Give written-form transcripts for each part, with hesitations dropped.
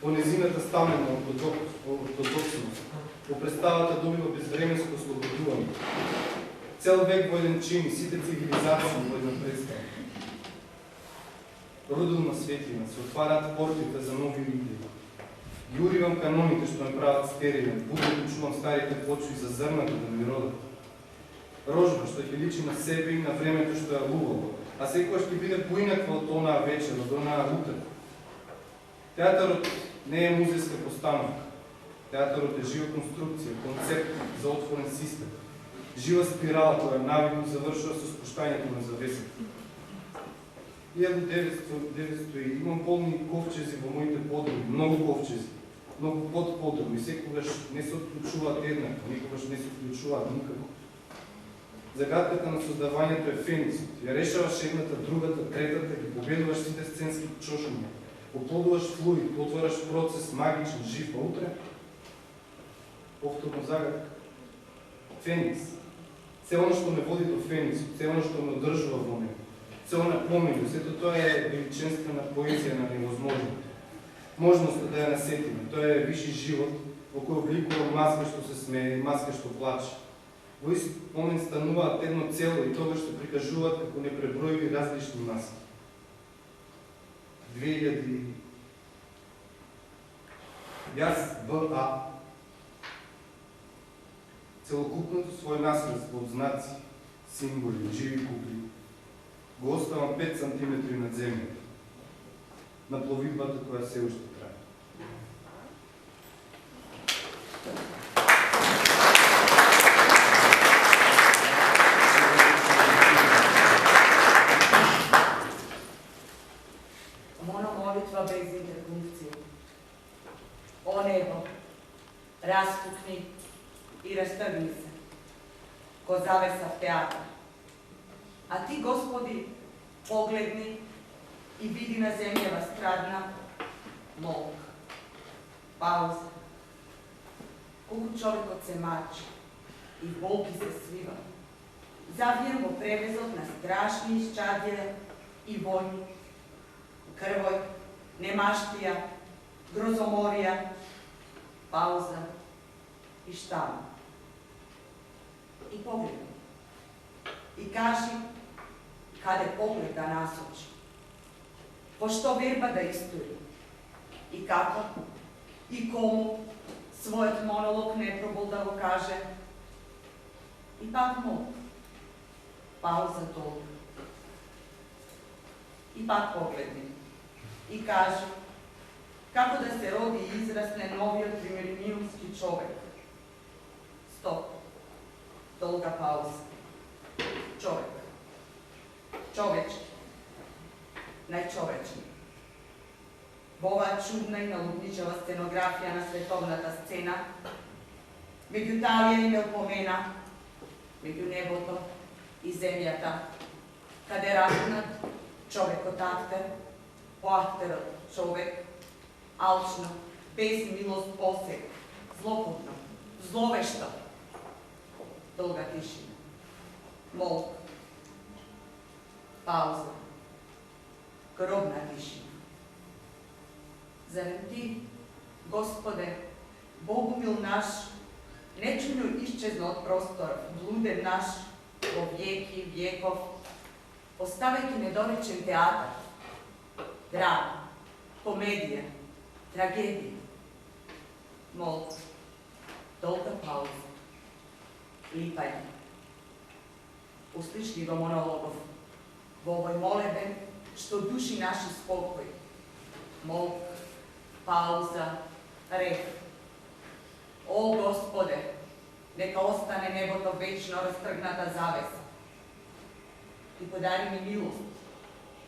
во незината стамена ортодоксност, во представата добива безвременско ослободување. Цел век во еден чин и сите цивилизации во една представа. Родилна светлина, се отварат портите за нови идеи. Ги уривам каноните што ме прават стерилен, будно чувам старите почви за зрната да ми родат. Рожба што ќе личи на себе и на времето што ја лувало, а секојаш ќе биде поинаква од онаа вечер, од онаа утре. Театарот не е музејска постановка. Театарот е жива конструкција, концепт за отворен систем. Жива спирала која навику завршува со спуштањето на завесата. 1900 имам полни ковчези во моите подруги, многу ковчези, многу подподруги, секогаш не се отклучуваат еднакво, никогаш не се вклучуваат никако. Загадката на создавањето е фениксот. Ја решаваш едната, другата, третата, ги победуваш сите сценски чошуња, оплодуваш флуид, отвараш процес магичен, жив, а утре повторно загадка. Феникс. Се оно што ме води до фениксот, се оно што ме одржува во него. Се она помилу, сето тоа е величинствена поезија на невозможното. Можност да ја насетиме, тоа е виши живот во кој обликува маска што се смее и маска што плаче. Во ист момент стануваат едно цело и тогаш се прикажуваат како непребројиви различни маски. 2000 Јас БА целокупното своје наследство од знаци, символи, живи купли, го оставам 5 сантиметри над земјата, на пловидбата која се уште трае. Молитва без интерпункција. О небо, распукни и растргни се, ко завеса в театар. А ти, Господи, погледни и види на земјава страдна молк. Пауза. Колку човекот се мачи и болки се свива, завиен во превезот на страшни исчадија и војни, крвој, немаштија, грозоморија, пауза и штама. И погледни. И кажи каде поглед да насочи, во што верба да истори, и како, и кому својот монолог не пробол да го каже. И пак мол, пауза долга. И пак погледни. И кажи како да се роди и израсне новиот примилиниумски човек. Стоп. Долга пауза. Човек. Човечки. Најчовечки. Во оваа чудна и налудничава сценографија на световната сцена, меѓу Талија и Мелпомена, меѓу небото и земјата, каде разгнат човекот актер, поактерот човек, алчно, без милост посек, злокупно, зловешто, долга тишина, молк, пауза, гробна тишина. Зарем ти, Господе, Богумил наш, нечуно исчезна од простор, блуден наш, во веки, веков, оставајќи недоречен театар, драма, комедија, трагедија, молк, долга пауза, липање. Услишни го монологов, во овој молебен, што души наши спокој, молк, пауза, рек. О, Господе, нека остане небото вечно растргната завеса. И подари ми милост.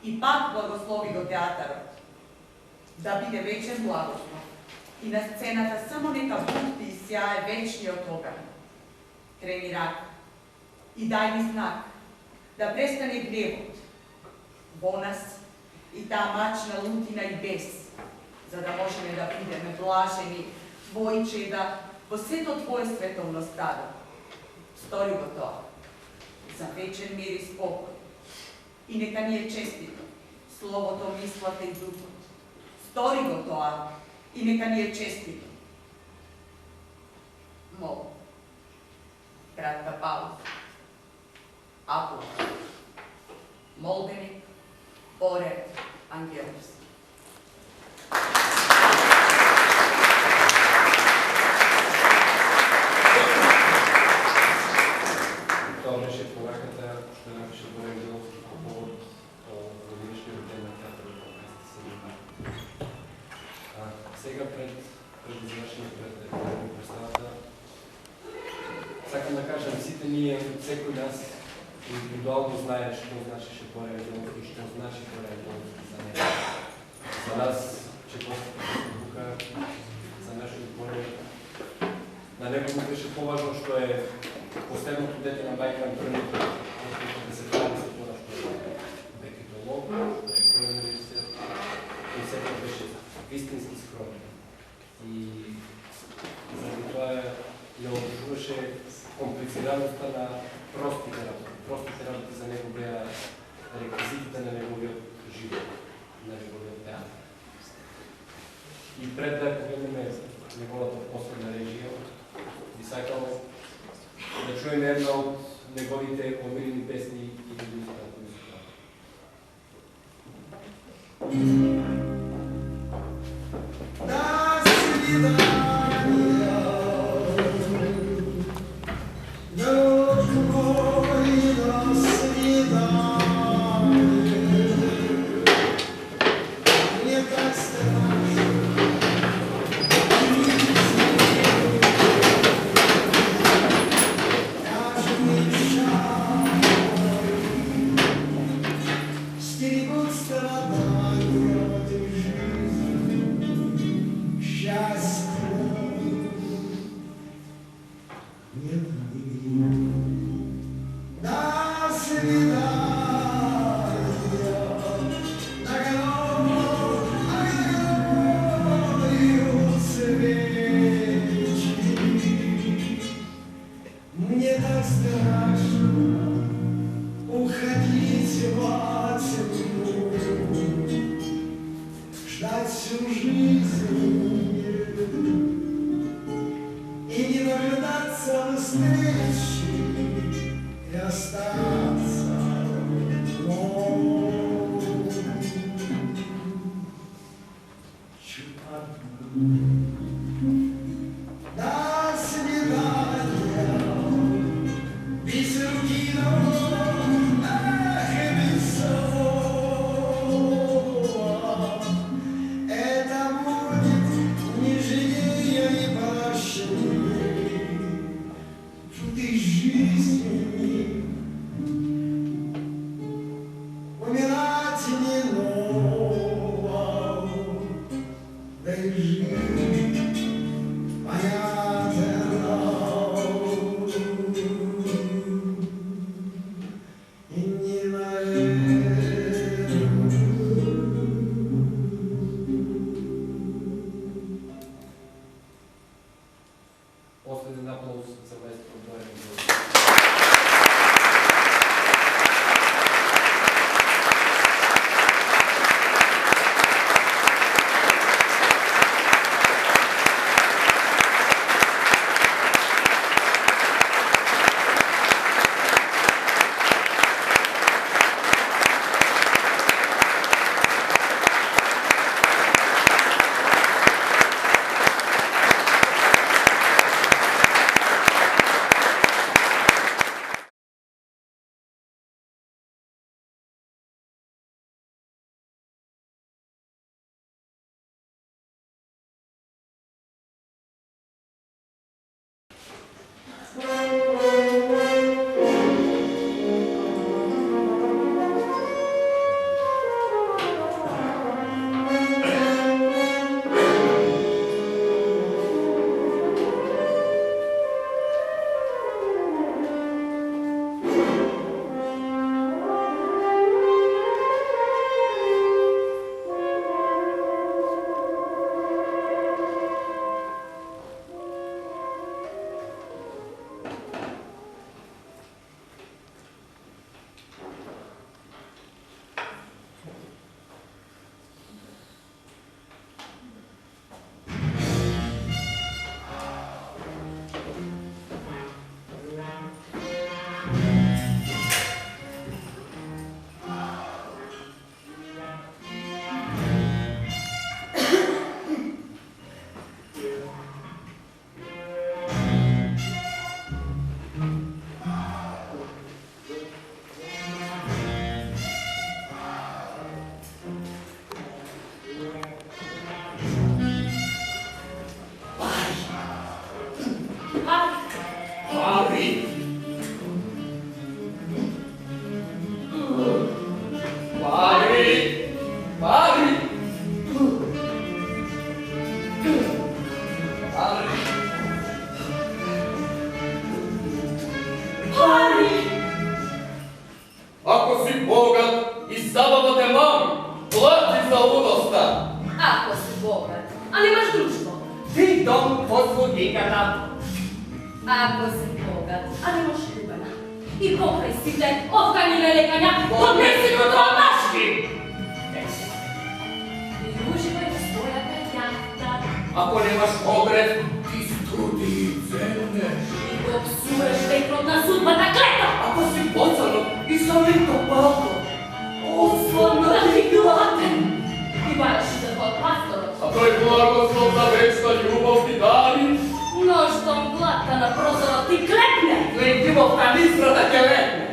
И пак благослови го театарот. Да биде вечен благослов. И на сцената само нека бухти и сјае вечниот оган. Крени рак. И дај ми знак. Да престане гневот. Во нас и таа мачна лутина и бес, за да можеме да бидеме блажени, Твојче, да во сето Твое световно стадо. Стори го тоа, за вечен мир и спокој. И нека ни е честито, словото, мислата и духот. Стори го тоа, i neka ni je čestito. Molim, kratka pauza. Aplauz. Molbenik, ore angelus. Това беше поврахата, ще бъде делото по повод годишния ден на театъра в 15 Сега пред извършение пред представата, искам да кажа, всите ние, всеки от нас индивидуално знае, що значи Шепорен делото и що значи Шепорен делото за него. За нас, Чеповската бука, за нашето отборе, на него му беше по-важно, що е последното дете на майка Антони, отколкото да се прави за това, що е бекетолог, що е пълен университет и все пак беше истински скромен. И заради това не обслужваше комплицираността на простите работи. Простите работи за него бяха реквизитите на неговия живот, на неговия театър. И пред да погледнем неговата последна режия, би сакал да чуем една от неговите омилени песни и да ги изпратим. До свидания, друг мой, до свидания. Мне так страшно. Стерегут страдания этой жизни, счастья нет нигде. До свидания, нагоною свечи. Мне так страшно уходить во тьму, ждать всю жизнь и не дожидаться встречи и остаться одной. Чуть одной. До свидания, без руки, без слова. Это будет нежнее и прощнее этой жизни. Умирать не ново, да и жить понятно. И не наверное. Последен аплауз за майстор отборен делото. dom posłudnika tam. Ako si bogat, a nemaš ljubena. I pokraj si te otkanjine lekanja, odnesi do domaški! I uživaj svoja jahta. Ako nemaš obred, ti studi zemlje. I dok sureš vekrotna sudba na kleta. Ako si pocano i solito palko. Uslovno da ti glaten. I varaš se kod pastora. A to je blagoslov za večna ljubav ti dali. Nožtom glatka na prozora ti klepne. Letimo kanistra da te letne.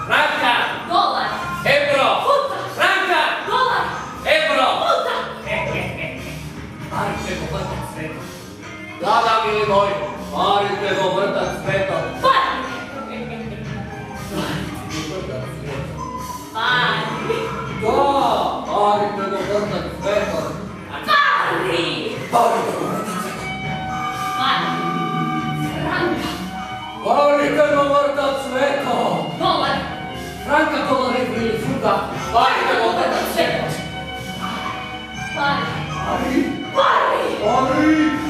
Franka! Dolar, Euro! puta, Franka! dolar, Euro! puta. Marite go vrtac svetom. Da, mili moji, marite go vrtac svetom. Pari, Marite go vrtac svetom. pari, Marite go vrtac svetom. pari. Franka, Marite go vrtac svetom. dolar, Franka dolari bili svuda. Marite go vrtac svetom. pari, Ari! pari. Ari!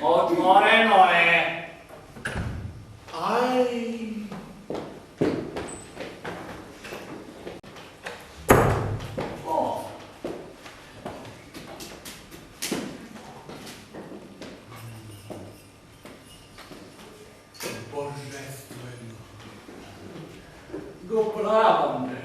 Otvoreno je. Aj. Go pravam te.